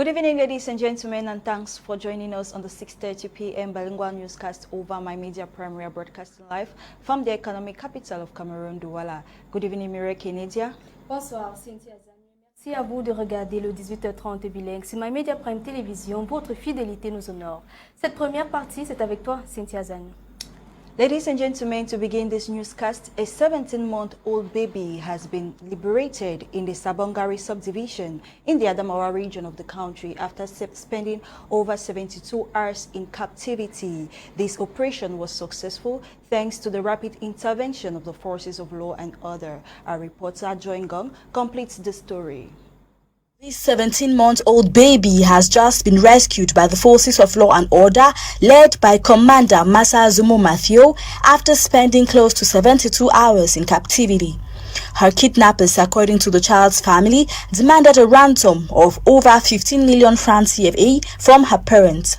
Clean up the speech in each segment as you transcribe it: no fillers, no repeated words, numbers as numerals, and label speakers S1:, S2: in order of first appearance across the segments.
S1: Good evening, ladies and gentlemen, and thanks for joining us on the 6:30 p.m. Bilingual Newscast over My Media Primary Broadcasting Live from the economic capital of Cameroon, Douala. Good evening, Mireille, Kennedia.
S2: Bonsoir, Cynthia Azanu. Merci à vous de regarder le 18h30 bilingue. C'est My Media Prime Télévision. Votre fidélité nous honore. Cette première partie, c'est avec toi, Cynthia Azanu.
S1: Ladies and gentlemen, to begin this newscast, a 17-month-old baby has been liberated in the Sabongari subdivision in the Adamawa region of the country after spending over 72 hours in captivity. This operation was successful thanks to the rapid intervention of the forces of law and order. Our reporter, Joy Ngong, completes the story.
S3: This 17-month-old baby has just been rescued by the forces of law and order led by Commander Masazumo Matthew after spending close to 72 hours in captivity. Her kidnappers, according to the child's family, demanded a ransom of over 15 million francs CFA from her parents.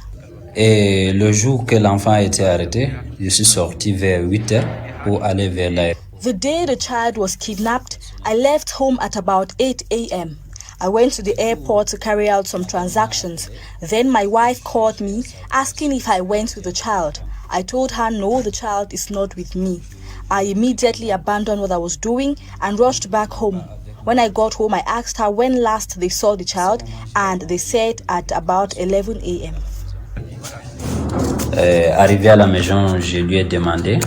S4: Et le jour que l'enfant a été arrêté, je suis sorti vers 8 heures pour aller vers la...
S3: The day the child was kidnapped, I left home at about 8 a.m. I went to the airport to carry out some transactions. Then my wife called me, asking if I went with the child. I told her no, the child is not with me. I immediately abandoned what I was doing and rushed back home. When I got home, I asked her when last they saw the child, and they said at about 11 a.m.
S4: Arrivé à la maison, je lui ai demandé,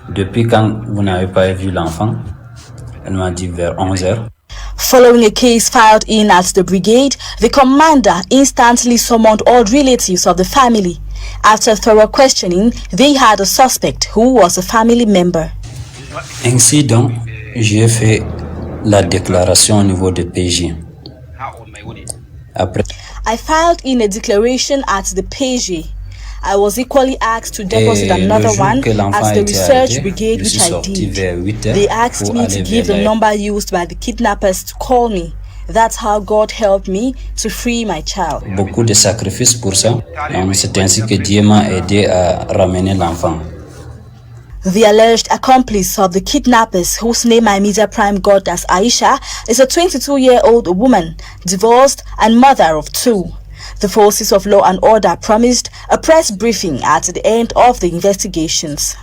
S4: depuis quand vous n'avez pas vu l'enfant? Elle m'a dit vers 11 heures.
S3: Following a case filed in at the brigade, the commander instantly summoned all relatives of the family. After thorough questioning, they had a suspect who was a family member.
S4: Ainsi donc, j'ai fait la déclaration au niveau de PJ. Après,
S3: I filed in a declaration at the PG. I was equally asked to deposit another one at the research brigade, which I did. They asked me to give the number used by the kidnappers to call me. That's how God helped me to free my child.
S4: Beaucoup de sacrifices pour ça. C'est ainsi que Dieu m'a aidé à ramener l'enfant.
S3: The alleged accomplice of the kidnappers, whose name My Media Prime got as Aisha, is a 22-year-old woman, divorced and mother of 2. The forces of law and order promised a press briefing at the end of the investigations.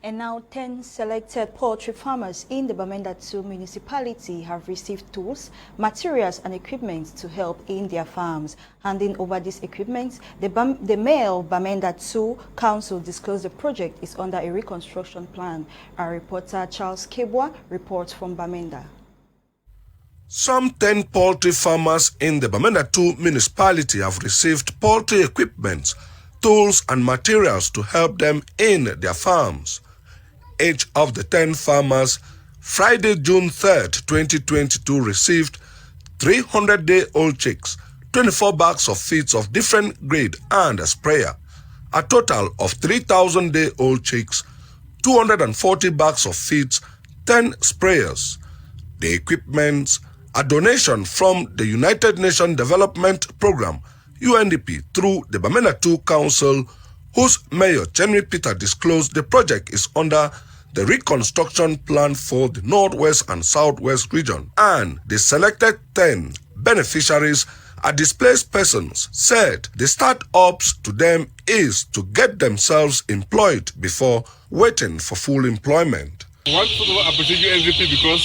S1: And now 10 selected poultry farmers in the Bamenda 2 municipality have received tools, materials and equipment to help in their farms. Handing over this equipment, the mayor of Bamenda 2 council disclosed the project is under a reconstruction plan. Our reporter Charles Kebwa reports from Bamenda.
S5: Some 10 poultry farmers in the Bamenda 2 municipality have received poultry equipment, tools and materials to help them in their farms. Each of the 10 farmers, Friday, June 3rd, 2022, received 300-day-old chicks, 24 bags of feeds of different grade and a sprayer, a total of 3,000-day-old chicks, 240 bags of feeds, 10 sprayers. The equipment, a donation from the United Nations Development Program, UNDP, through the Bamenda 2 Council, whose Mayor Chenry Peter disclosed the project is under the reconstruction plan for the Northwest and Southwest region. And the selected 10 beneficiaries are displaced persons, said the start-ups to them is to get themselves employed before waiting for full employment.
S6: I want to appreciate UNDP because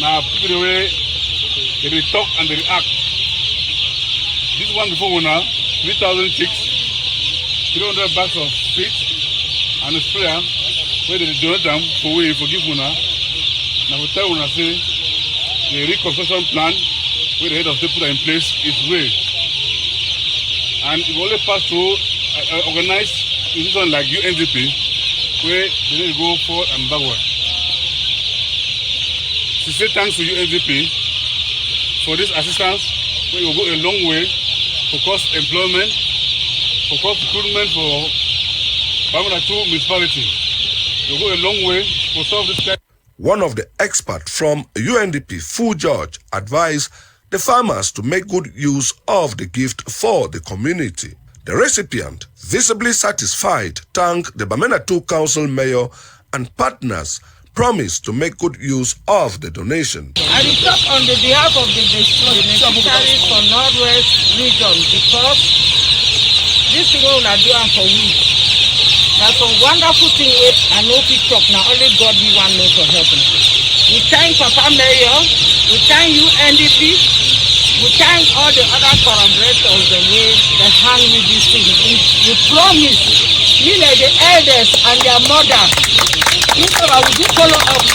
S6: now people the way they talk and they act. This one before now, 3,000 chicks, 300 bags of feed and a sprayer where they donate them for we forgive una. Now we tell una say the reconstruction plan where the head of state put in place is way. And it will only pass through organized institutions like UNDP where they need to go forward and backward. To say thanks to UNDP for this assistance, we will go a long way for cost employment, for cost recruitment for Bamenda 2 municipality. We will go a long way for solve this kind.
S5: One of the experts from UNDP, Fu George, advised the farmers to make good use of the gift for the community. The recipient, visibly satisfied, thanked the Bamenda 2 Council Mayor and partners promised to make good use of the donation.
S7: I will talk on the behalf of the beneficiaries for Northwest region because this thing will not do for we. That's a wonderful thing with I know people talk now. Only God we want know to help them. We thank Papa Mayor, we thank you NDP, we thank all the other collaborators the way they hand with this thing. We promise, you know, the elders and their mother, we do follow up.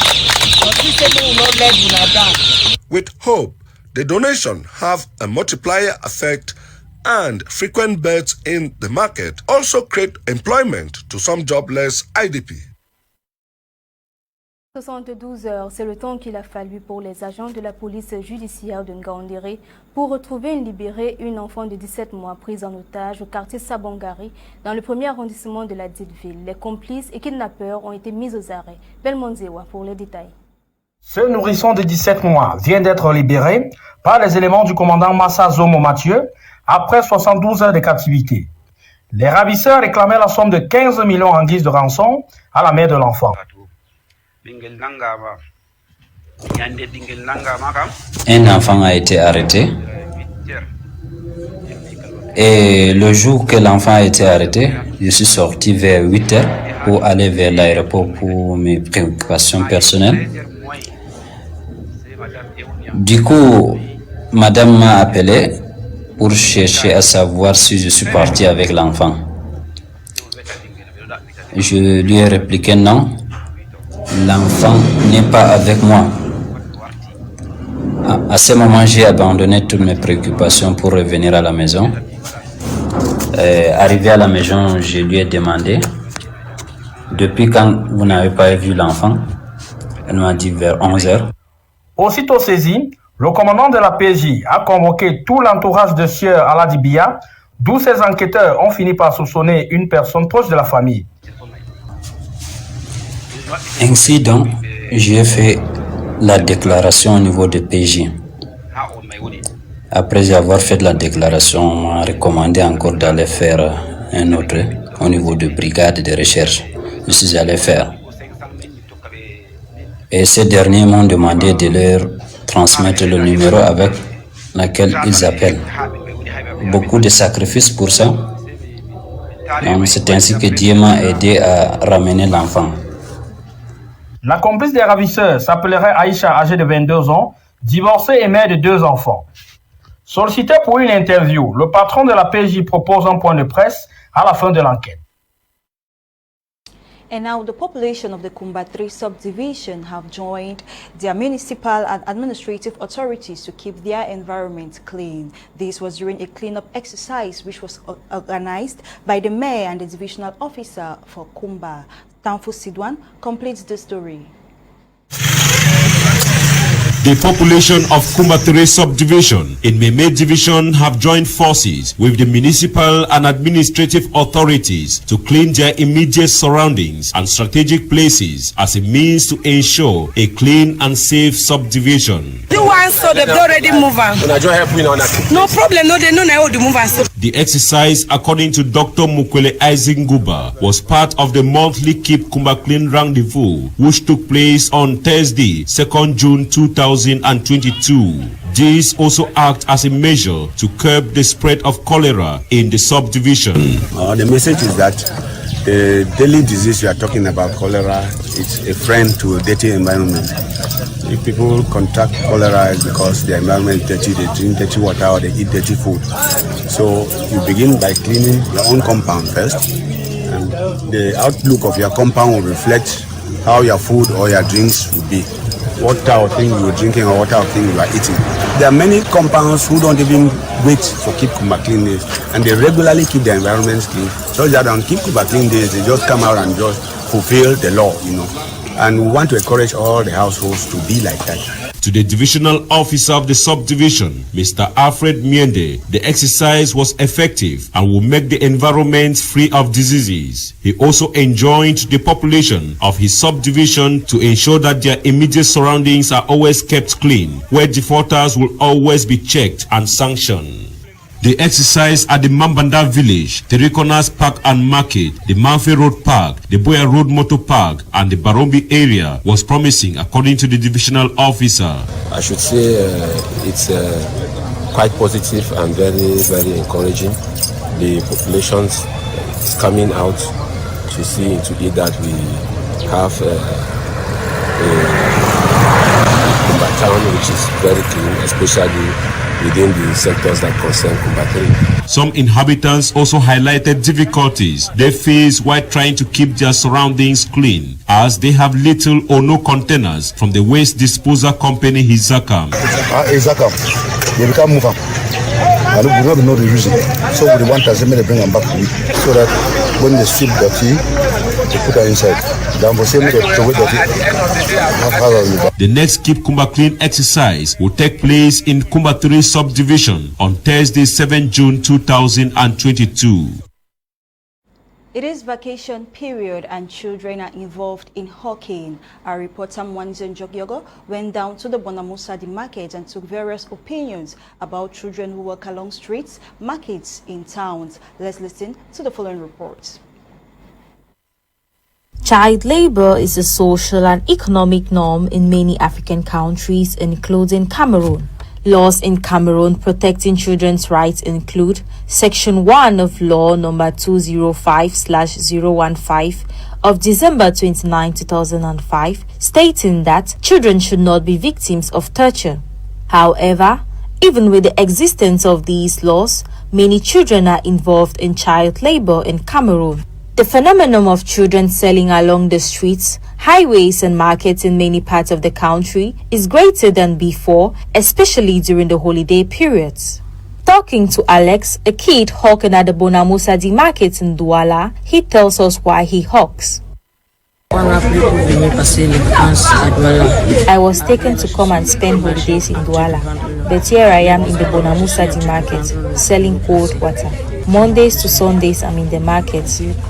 S5: With hope, the donation have a multiplier effect and frequent births in the market also create employment to some jobless IDP.
S2: 72 heures, c'est le temps qu'il a fallu pour les agents de la police judiciaire de Ngaoundéré pour retrouver et libérer une enfant de 17 mois prise en otage au quartier Sabongari dans le premier arrondissement de la dite ville. Les complices et kidnappeurs ont été mis aux arrêts. Belmonzewa pour les détails.
S8: Ce nourrisson de 17 mois vient d'être libéré par les éléments du commandant Massa Zomo Mathieu après 72 heures de captivité. Les ravisseurs réclamaient la somme de 15 millions en guise de rançon à la mère de l'enfant.
S4: Un enfant a été arrêté et le jour que l'enfant a été arrêté, je suis sorti vers 8 heures pour aller vers l'aéroport pour mes préoccupations personnelles. Du coup, madame m'a appelé pour chercher à savoir si je suis parti avec l'enfant. Je lui ai répliqué non, l'enfant n'est pas avec moi. À ce moment, j'ai abandonné toutes mes préoccupations pour revenir à la maison. Arrivé à la maison, je lui ai demandé, depuis quand vous n'avez pas vu l'enfant? Elle m'a dit vers 11 heures.
S8: Aussitôt saisi, le commandant de la PJ a convoqué tout l'entourage de Sieur Aladibia, d'où ces enquêteurs ont fini par soupçonner une personne proche de la famille.
S4: Ainsi donc, j'ai fait la déclaration au niveau de PJ. Après avoir fait la déclaration, on m'a recommandé encore d'aller faire un autre au niveau de brigade de recherche. Je suis allé faire. Et ces derniers m'ont demandé de leur transmettre le numéro avec lequel ils appellent. Beaucoup de sacrifices pour ça. C'est ainsi que Dieu m'a aidé à ramener l'enfant.
S8: La complice des ravisseurs s'appellerait Aïcha, âgée de 22 ans, divorcée et mère de 2 enfants. Sollicité pour une interview, le patron de la PJ propose un point de presse à la fin de l'enquête.
S1: And now the population of the Kumba 3 subdivision have joined their municipal and administrative authorities to keep their environment clean. This was during a cleanup exercise which was organized by the mayor and the divisional officer for Kumba. Tanfu Sidwan completes the story.
S9: The population of Kumba subdivision in Meme division have joined forces with the municipal and administrative authorities to clean their immediate surroundings and strategic places as a means to ensure a clean and safe subdivision.
S7: The ones so they've already moved on. No problem, no, they know now the move on.
S9: The exercise, according to Dr. Mukwele Aizinguba, was part of the monthly Keep Kumba Clean Rendezvous, which took place on Thursday, 2nd June 2022. This also acts as a measure to curb the spread of cholera in the subdivision.
S10: The message is that the daily disease you are talking about, cholera, it's a friend to a dirty environment. If people contract cholera, it's because their environment is dirty, they drink dirty water or they eat dirty food. So you begin by cleaning your own compound first, and the outlook of your compound will reflect how your food or your drinks will be. What type of thing you are drinking or what type of thing you are eating. There are many compounds who don't even wait for Keep Kumba Clean Days, and they regularly keep their environments clean. So that on Keep Kumba Clean Days, they just come out and just fulfill the law, you know. And we want to encourage all the households to be like that.
S9: To the divisional officer of the subdivision, Mr. Alfred Miende, the exercise was effective and will make the environment free of diseases. He also enjoined the population of his subdivision to ensure that their immediate surroundings are always kept clean, where defaulters will always be checked and sanctioned. They exercised at the Mambanda village, the Rekonas Park and Market, the Manfe Road Park, the Boya Road Motor Park, and the Barombi area was promising, according to the divisional officer.
S11: I should say it's quite positive and very, very encouraging. The populations is coming out to see into it that we have a town which is very clean, especially within the sectors that concern Kumbatri.
S9: Some inhabitants also highlighted difficulties they face while trying to keep their surroundings clean, as they have little or no containers from the waste disposal company Hizakam.
S12: Hizakam, they can't move up. I don't know the reason. So we want to bring them back so that when they feel dirty, they put her inside.
S9: The next Keep Kumba Clean exercise will take place in Kumba 3 subdivision on Thursday, 7 June 2022.
S1: It is vacation period and children are involved in hawking. Our reporter Mwanzen Jogyogo went down to the Bonamusadi market and took various opinions about children who walk along streets, markets in towns. Let's listen to the following report.
S3: Child labor is a social and economic norm in many African countries, including Cameroon. Laws in Cameroon protecting children's rights include Section 1 of Law Number 205/015 of December 29, 2005, stating that children should not be victims of torture. However, even with the existence of these laws, many children are involved in child labor in Cameroon. The phenomenon of children selling along the streets, highways and markets in many parts of the country is greater than before, especially during the holiday periods. Talking to Alex, a kid hawking at the Bonamusadi market in Douala, he tells us why he hawks. I was taken to come and spend holidays in Douala, but here I am in the Bonamusadi market, selling cold water. Mondays to Sundays I'm in the market.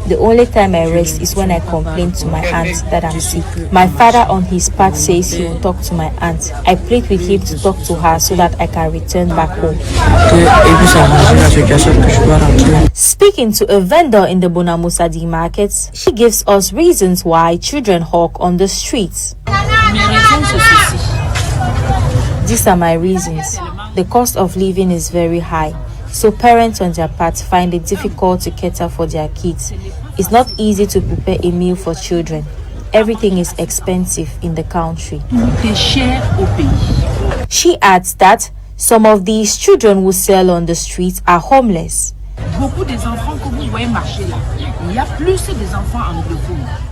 S3: The only time I rest is when I complain to my aunt that I'm sick. My father on his part says he will talk to my aunt. I plead with him to talk to her so that I can return back home. Speaking to a vendor in the Bonamusadi market, she gives us reasons why children hawk on the streets. These are my reasons. The cost of living is very high. So parents on their part find it difficult to cater for their kids. It's not easy to prepare a meal for children. Everything is expensive in the country. She adds that some of these children who sell on the streets are homeless.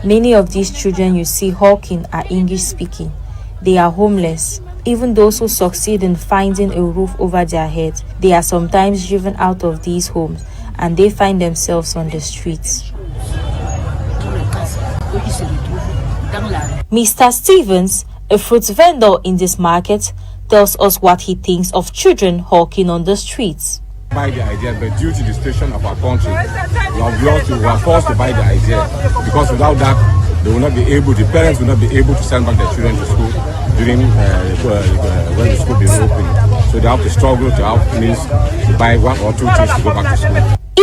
S3: Many of these children you see hawking are English speaking. They are homeless. Even those who succeed in finding a roof over their heads, they are sometimes driven out of these homes and they find themselves on the streets. Mr. Stevens, a fruit vendor in this market, tells us what he thinks of children hawking on the streets.
S13: Buy the idea, but due to the situation of our country, we are forced to buy the idea, because without that, they will not be able, the parents will not be able to send back their children to school during when the school is open. So they have to struggle to have means to buy 1 or 2 things to go back to school.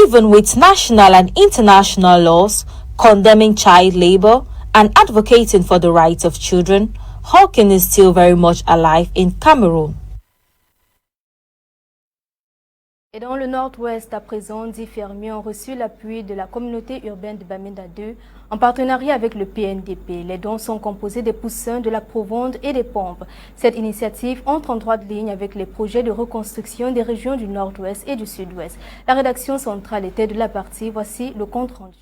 S3: Even with national and international laws condemning child labor and advocating for the rights of children, hawking is still very much alive in Cameroon.
S2: Et dans le nord-ouest, à présent, 10 fermiers ont reçu l'appui de la communauté urbaine de Bamenda 2 en partenariat avec le PNDP. Les dons sont composés des poussins, de la provende et des pompes. Cette initiative entre en droite ligne avec les projets de reconstruction des régions du nord-ouest et du sud-ouest. La rédaction centrale était de la partie. Voici le compte rendu.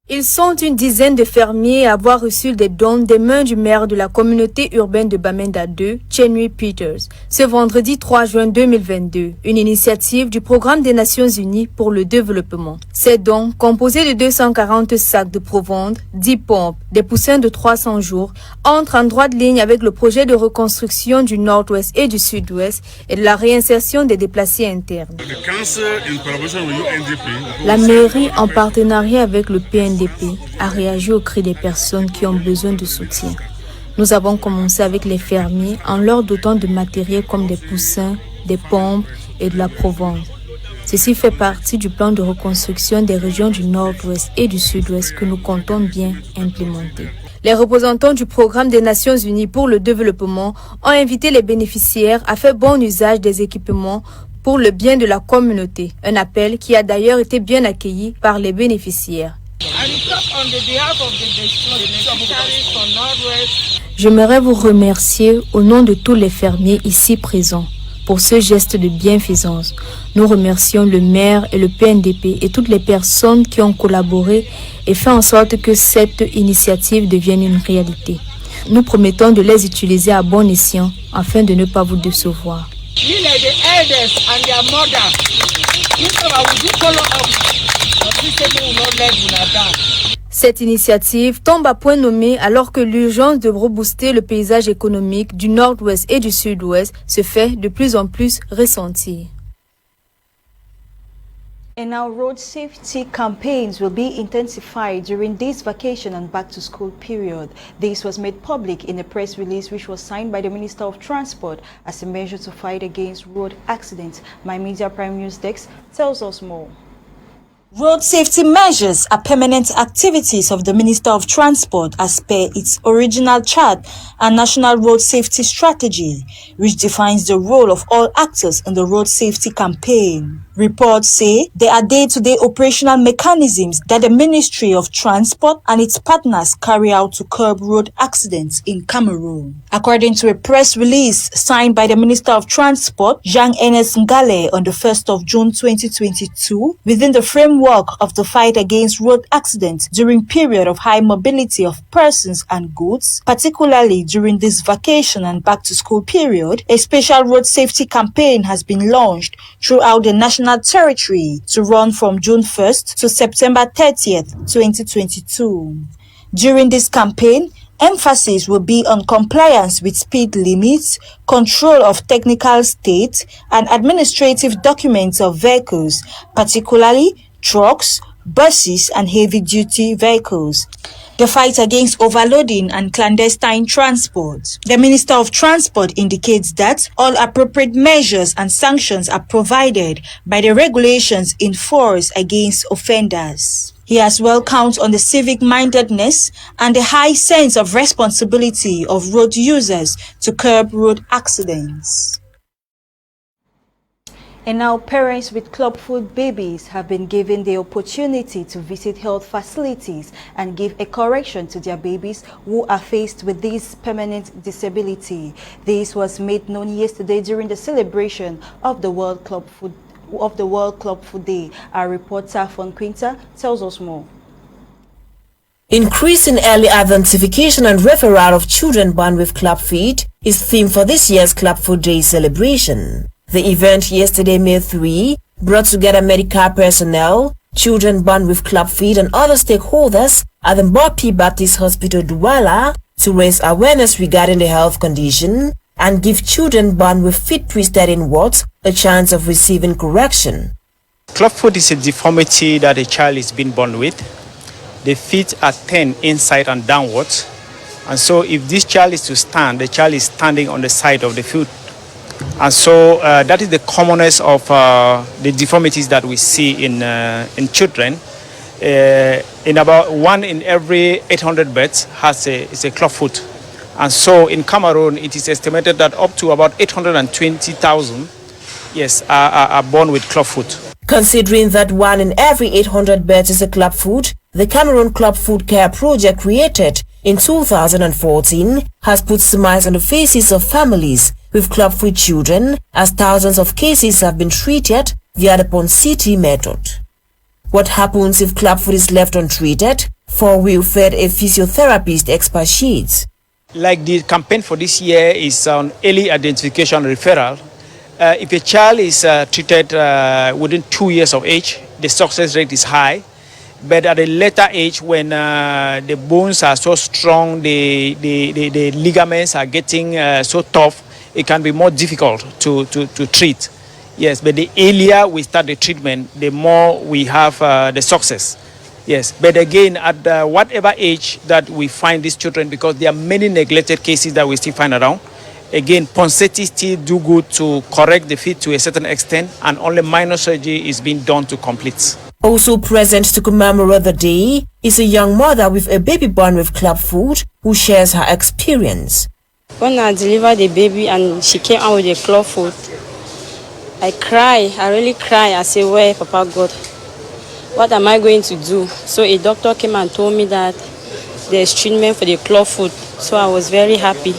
S2: Ils sont une dizaine de fermiers à avoir reçu des dons des mains du maire de la communauté urbaine de Bamenda 2, Chenui Peters, ce vendredi 3 juin 2022, une initiative du Programme des Nations Unies pour le développement. Ces dons, composés de 240 sacs de provende, 10 pompes, des poussins de 300 jours, entrent en droite ligne avec le projet de reconstruction du nord-ouest et du sud-ouest et de la réinsertion des déplacés internes. La mairie, en partenariat avec le PNDP, a réagi au cri des personnes qui ont besoin de soutien. Nous avons commencé avec les fermiers en leur dotant de matériel comme des poussins, des pompes et de la provende. Ceci fait partie du plan de reconstruction des régions du Nord-Ouest et du Sud-Ouest que nous comptons bien implémenter. Les représentants du programme des Nations Unies pour le développement ont invité les bénéficiaires à faire bon usage des équipements pour le bien de la communauté. Un appel qui a d'ailleurs été bien accueilli par les bénéficiaires. J'aimerais vous remercier au nom de tous les fermiers ici présents pour ce geste de bienfaisance. Nous remercions le maire et le PNDP et toutes les personnes qui ont collaboré et fait en sorte que cette initiative devienne une réalité. Nous promettons de les utiliser à bon escient afin de ne pas vous décevoir. Cette initiative tombe à point nommé alors que l'urgence de rebooster le paysage économique du Nord-Ouest et du Sud-Ouest se fait de plus en plus ressentir.
S1: And now road safety campaigns will be intensified during this vacation and back-to-school period. This was made public in a press release which was signed by the Minister of Transport as a measure to fight against road accidents. My Media Prime News Desk tells us more.
S3: Road safety measures are permanent activities of the Minister of Transport as per its original chart and National Road Safety Strategy, which defines the role of all actors in the road safety campaign. Reports say there are day-to-day operational mechanisms that the Ministry of Transport and its partners carry out to curb road accidents in Cameroon. According to a press release signed by the Minister of Transport, Jean-Ernest Ngale, on the 1st of June 2022, within the framework of the fight against road accidents during period of high mobility of persons and goods, particularly during this vacation and back-to-school period, a special road safety campaign has been launched throughout the national territory to run from June 1st to September 30th, 2022. During this campaign, emphasis will be on compliance with speed limits, control of technical state, and administrative documents of vehicles, particularly trucks, buses, and heavy-duty vehicles. The fight against overloading and clandestine transport. The Minister of Transport indicates that all appropriate measures and sanctions are provided by the regulations in force against offenders. He as well counts on the civic-mindedness and the high sense of responsibility of road users to curb road accidents.
S1: And now parents with clubfoot babies have been given the opportunity to visit health facilities and give a correction to their babies who are faced with this permanent disability. This was made known yesterday during the celebration of the World Clubfoot Day. Our reporter Fon Quinta tells us more.
S14: Increasing early identification and referral of children born with clubfoot is theme for this year's Clubfoot Day celebration. The event yesterday, May 3, brought together medical personnel, children born with clubfoot and other stakeholders at the Mbopi Baptist Hospital Douala to raise awareness regarding the health condition and give children born with feet twisted inwards a chance of receiving correction.
S15: Clubfoot is a deformity that a child is being born with. The feet are turned inside and downwards, and so if this child is to stand, the child is standing on the side of the foot. And so that is the commonest of the deformities that we see in children. In about 1 in every 800 births is a clubfoot. And so in Cameroon, it is estimated that up to about 820,000 are born with clubfoot.
S14: Considering that 1 in every 800 births is a clubfoot, the Cameroon Clubfoot Care Project, created in 2014, has put smiles on the faces of families with clubfoot children, as thousands of cases have been treated via the PON-CT method. What happens if clubfoot is left untreated? For Wilfred, a physiotherapist, expatiates.
S15: Like the campaign for this year is on early identification referral. If a child is treated within 2 years of age, the success rate is high. But at a later age, when the bones are so strong, the ligaments are getting so tough, it can be more difficult to treat. Yes, but the earlier we start the treatment, the more we have the success. Yes, but again, at whatever age that we find these children, because there are many neglected cases that we still find around, Again, Ponseti still do good to correct the feet to a certain extent, and only minor surgery is being done to complete.
S14: Also present to commemorate the day is a young mother with a baby born with club foot who shares her experience.
S16: When I delivered the baby and she came out with a club foot, I really cry. I say, where Papa God? What am I going to do? So a doctor came and told me that there's treatment for the club foot. So I was very happy.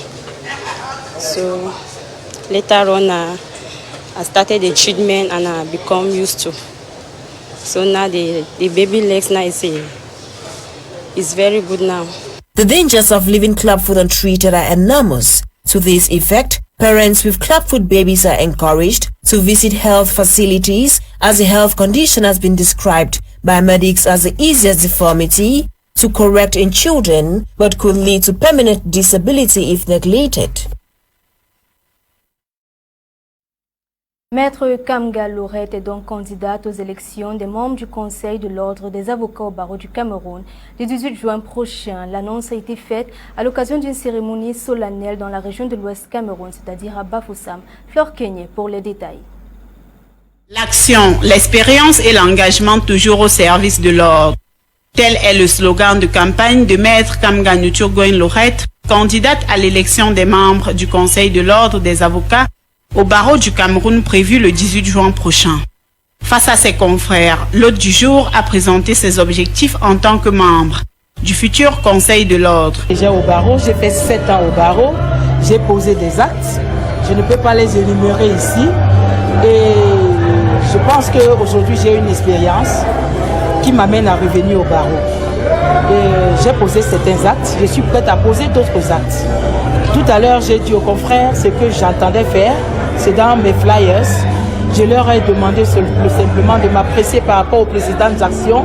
S16: So later on, I started the treatment and I become used to. So now the baby legs now is very good now.
S14: The dangers of leaving clubfoot untreated are enormous. To this effect, parents with clubfoot babies are encouraged to visit health facilities, as the health condition has been described by medics as the easiest deformity to correct in children, but could lead to permanent disability if neglected.
S2: Maître Kamga Lorette est donc candidate aux élections des membres du Conseil de l'Ordre des avocats au barreau du Cameroun le 18 juin prochain. L'annonce a été faite à l'occasion d'une cérémonie solennelle dans la région de l'Ouest Cameroun, c'est-à-dire à Bafoussam. Fleur Kenyé pour les détails.
S17: L'action, l'expérience et l'engagement toujours au service de l'ordre. Tel est le slogan de campagne de Maître Kamga Lorette, candidate à l'élection des membres du Conseil de l'Ordre des avocats au barreau du Cameroun prévu le 18 juin prochain. Face à ses confrères, l'hôte du jour a présenté ses objectifs en tant que membre du futur Conseil de l'Ordre.
S7: J'ai au barreau, j'ai fait 7 ans au barreau, j'ai posé des actes, je ne peux pas les énumérer ici et je pense qu'aujourd'hui j'ai une expérience qui m'amène à revenir au barreau. J'ai posé certains actes, je suis prête à poser d'autres actes. Tout à l'heure, j'ai dit aux confrères ce que j'entendais faire, c'est dans mes flyers. Je leur ai demandé simplement de m'apprécier par rapport aux précédentes actions,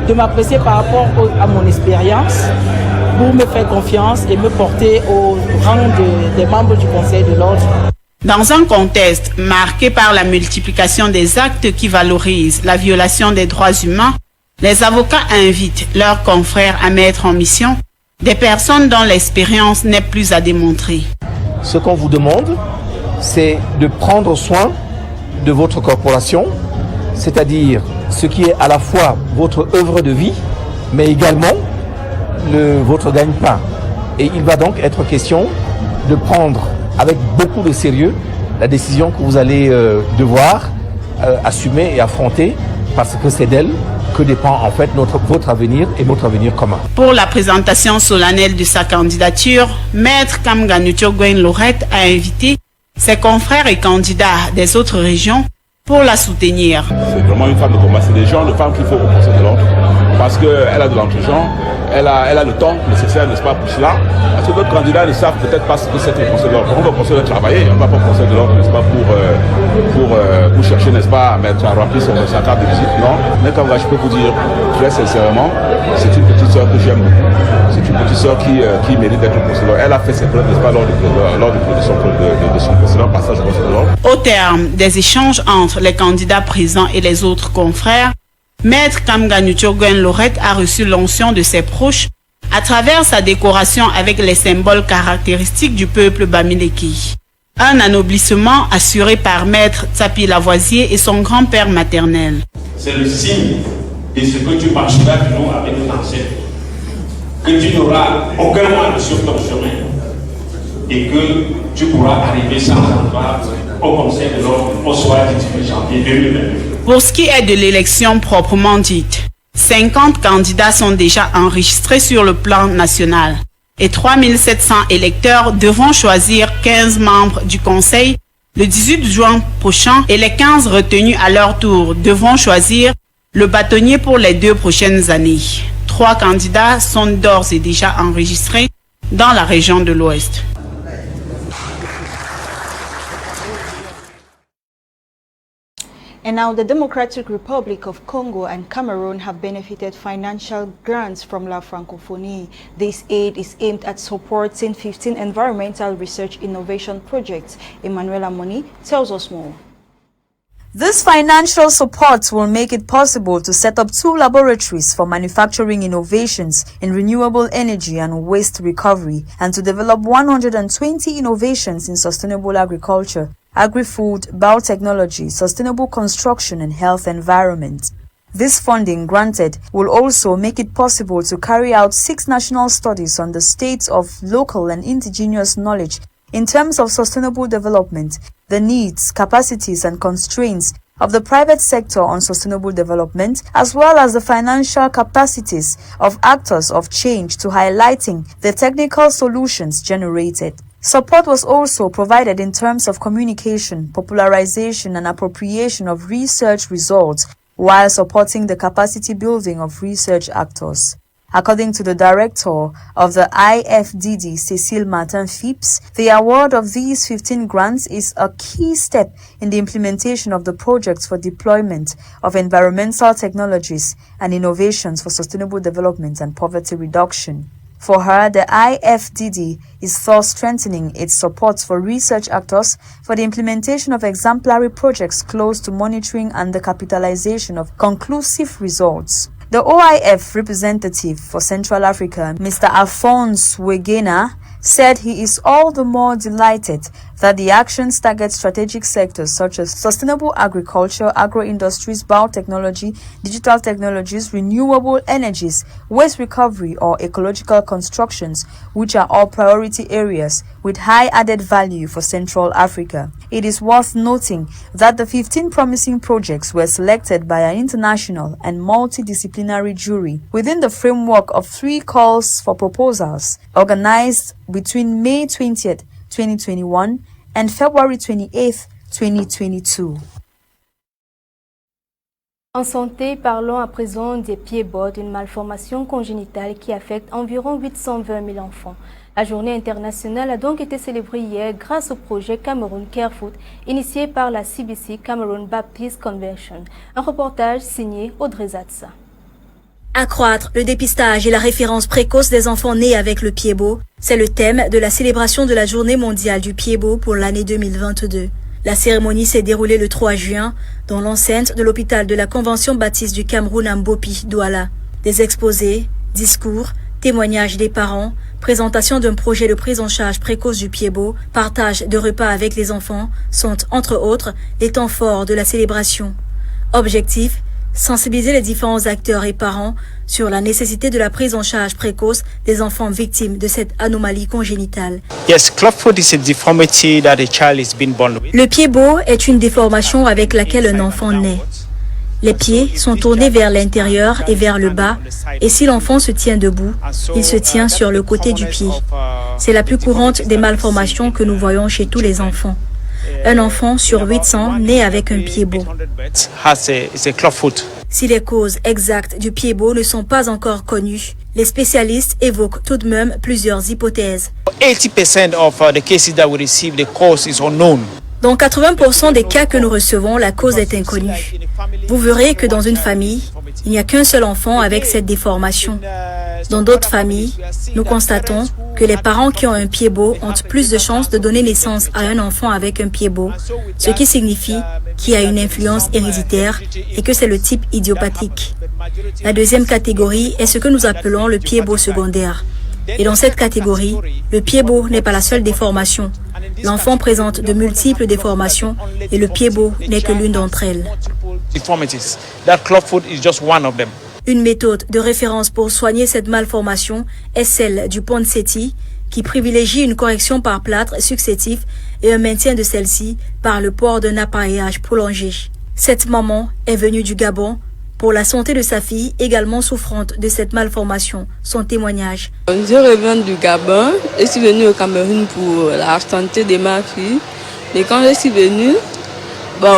S7: de m'apprécier par rapport à mon expérience, pour me faire confiance et me porter au rang des membres du Conseil de l'Ordre.
S17: Dans un contexte marqué par la multiplication des actes qui valorisent la violation des droits humains, les avocats invitent leurs confrères à mettre en mission des personnes dont l'expérience n'est plus à démontrer.
S18: Ce qu'on vous demande, c'est de prendre soin de votre corporation, c'est-à-dire ce qui est à la fois votre œuvre de vie, mais également votre gagne-pain. Et il va donc être question de prendre avec beaucoup de sérieux la décision que vous allez devoir assumer et affronter, parce que c'est d'elle que dépend en fait votre avenir et notre avenir commun.
S17: Pour la présentation solennelle de sa candidature, Maître Kamga Lorette a invité ses confrères et candidats des autres régions pour la soutenir.
S6: C'est vraiment une femme de combat, c'est des gens, de femmes qu'il faut au Conseil de l'Ordre, parce qu'elle a de l'entre-gens, elle a le temps nécessaire, n'est-ce pas, pour cela. Parce que d'autres candidats ne savent peut-être pas ce que c'est le Conseil de l'Ordre. On va au Conseil de travailler, on ne va pas au Conseil de l'Ordre, n'est-ce pas, pour chercher, n'est-ce pas, à remplir sa carte de visite. Non, mais comme je peux vous dire très sincèrement, c'est une petite sœur que j'aime beaucoup. C'est une petite sœur qui mérite d'être au Conseil de l'Ordre. Elle a fait ses preuves, n'est-ce pas, lors de son précédent passage au Conseil de l'Ordre.
S17: Au terme des échanges entre les candidats présents et les autres confrères, Maître Kamga Lorette a reçu l'onction de ses proches à travers sa décoration avec les symboles caractéristiques du peuple bamileki. Un anoblissement assuré par Maître Tsapi Lavoisier et son grand-père maternel.
S19: C'est le signe de ce que tu marcheras toujours avec l'ancêtre, que tu n'auras aucun mal sur ton chemin et que tu pourras arriver sans entrave au Conseil de l'Ordre au soir du 18 janvier 2022.
S17: Pour ce qui est de l'élection proprement dite, 50 candidats sont déjà enregistrés sur le plan national et 3700 électeurs devront choisir 15 membres du Conseil le 18 juin prochain et les 15 retenus à leur tour devront choisir le bâtonnier pour les 2 prochaines années. 3 candidats sont d'ores et déjà enregistrés dans la région de l'Ouest.
S1: And now the Democratic Republic of Congo and Cameroon have benefited financial grants from La Francophonie. This aid is aimed at supporting 15 environmental research innovation projects. Emmanuel Amoni tells us more.
S3: This financial support will make it possible to set up 2 laboratories for manufacturing innovations in renewable energy and waste recovery, and to develop 120 innovations in sustainable agriculture, agri-food, biotechnology, sustainable construction and health environment. This funding granted will also make it possible to carry out 6 national studies on the state of local and indigenous knowledge in terms of sustainable development, the needs, capacities and constraints of the private sector on sustainable development, as well as the financial capacities of actors of change to highlighting the technical solutions generated. Support was also provided in terms of communication, popularization and appropriation of research results, while supporting the capacity building of research actors. According to the director of the IFDD, Cecile Martin-Phipps, the award of these 15 grants is a key step in the implementation of the projects for deployment of environmental technologies and innovations for sustainable development and poverty reduction. For her, the IFDD is thus strengthening its support for research actors for the implementation of exemplary projects close to monitoring and the capitalization of conclusive results. The OIF representative for Central Africa, Mr. Alphonse Wegena, said he is all the more delighted that the actions target strategic sectors such as sustainable agriculture, agro-industries, biotechnology, digital technologies, renewable energies, waste recovery or ecological constructions, which are all priority areas with high added value for Central Africa. It is worth noting that the 15 promising projects were selected by an international and multidisciplinary jury within the framework of 3 calls for proposals organized between May 20th, 2021 and February 28th, 2022.
S2: En santé, parlons à présent des pieds-bottes, une malformation congénitale qui affecte environ 820 000 enfants. La journée internationale a donc été célébrée hier grâce au projet Cameroon Care Foot, initié par la CBC Cameroon Baptist Convention. Un reportage signé Audrey Zatsa.
S3: Accroître le dépistage et la référence précoce des enfants nés avec le pied-bot, c'est le thème de la célébration de la Journée mondiale du pied-bot pour l'année 2022. La cérémonie s'est déroulée le 3 juin dans l'enceinte de l'hôpital de la Convention baptiste du Cameroun à Mbopi, Douala. Des exposés, discours, témoignages des parents, présentation d'un projet de prise en charge précoce du pied-bot, partage de repas avec les enfants sont, entre autres, les temps forts de la célébration. Objectif: sensibiliser les différents acteurs et parents sur la nécessité de la prise en charge précoce des enfants victimes de cette anomalie congénitale.
S15: Yes, clubfoot is a deformity that a child is being born with.
S3: Le pied-bot est une déformation avec laquelle un enfant naît. Les pieds sont tournés vers l'intérieur et vers le bas, et si l'enfant se tient debout, il se tient sur le côté du pied. C'est la plus courante des malformations que nous voyons chez tous les enfants. Un enfant sur 800 naît avec un pied-bot. Si les causes exactes du pied-bot ne sont pas encore connues, les spécialistes évoquent tout de même plusieurs hypothèses.
S15: 80% of the cases that we receive, the cause is unknown.
S3: Dans 80% des cas que nous recevons, la cause est inconnue. Vous verrez que dans une famille, il n'y a qu'un seul enfant avec cette déformation. Dans d'autres familles, nous constatons que les parents qui ont un pied-bot ont plus de chances de donner naissance à un enfant avec un pied-bot, ce qui signifie qu'il y a une influence héréditaire et que c'est le type idiopathique. La deuxième catégorie est ce que nous appelons le pied-bot secondaire. Et dans cette catégorie, le pied-bot n'est pas la seule déformation. L'enfant présente de multiples déformations et le pied-bot n'est que l'une d'entre elles. Une méthode de référence pour soigner cette malformation est celle du Ponseti, qui privilégie une correction par plâtre successif et un maintien de celle-ci par le port d'un appareillage prolongé. Cette maman est venue du Gabon pour la santé de sa fille, également souffrante de cette malformation. Son témoignage.
S20: Je reviens du Gabon. Je suis venue au Cameroun pour la santé de ma fille. Mais quand je suis venue,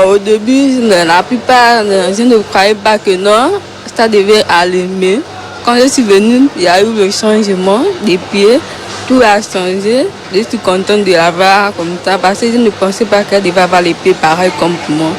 S20: au début, la plupart, je ne croyais pas que non, ça devait aller mieux. Quand je suis venue, il y a eu le changement des pieds. Tout a changé. Je suis contente de l'avoir comme ça parce que je ne pensais pas qu'elle devait avoir les pieds pareils comme moi.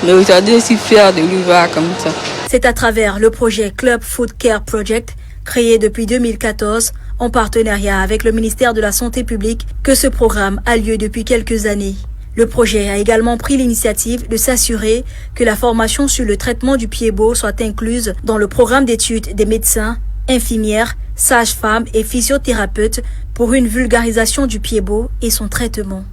S20: Mais aujourd'hui, je suis fière de lui voir comme ça.
S3: C'est à travers le projet Club Food Care Project, créé depuis 2014 en partenariat avec le ministère de la Santé publique, que ce programme a lieu depuis quelques années. Le projet a également pris l'initiative de s'assurer que la formation sur le traitement du pied-bot soit incluse dans le programme d'études des médecins, infirmières, sages-femmes et physiothérapeutes pour une vulgarisation du pied-bot et son traitement.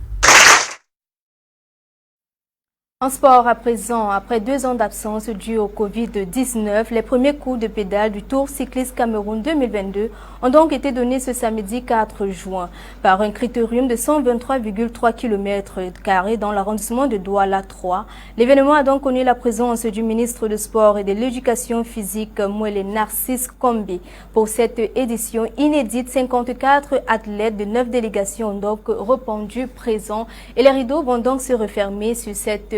S2: En sport à présent, après 2 ans d'absence due au Covid-19, les premiers coups de pédale du Tour cycliste Cameroun 2022 ont donc été donnés ce samedi 4 juin par un critérium de 123,3 km² dans l'arrondissement de Douala 3. L'événement a donc connu la présence du ministre du Sport et de l'Éducation physique Mouele Narcisse Kombi. Pour cette édition inédite, 54 athlètes de 9 délégations ont donc répondu présents et les rideaux vont donc se refermer sur cette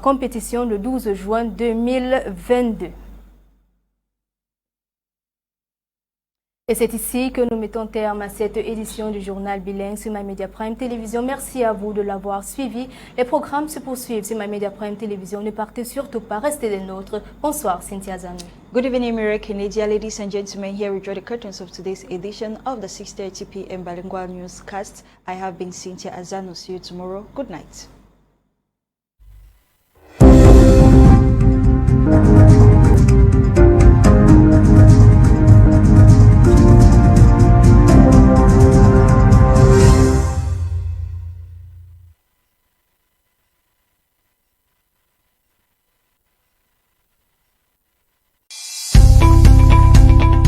S2: compétition le 12 juin 2022. Et c'est ici que nous mettons terme à cette édition du journal bilingue sur MyMedia Prime Télévision. Merci à vous de l'avoir suivi. Les programmes se poursuivent sur MyMedia Prime Télévision. Ne partez surtout pas, restez des nôtres. Bonsoir, Cynthia Azanu.
S1: Good evening, Mireille, Kennedia. Ladies and gentlemen, here we draw the curtains of today's edition of the 6:30 p.m. Bilingual Newscast. I have been Cynthia Azanu. See you tomorrow. Good night.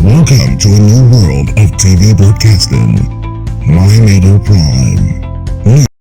S21: Welcome to a new world of TV broadcasting. MyMedia Prime.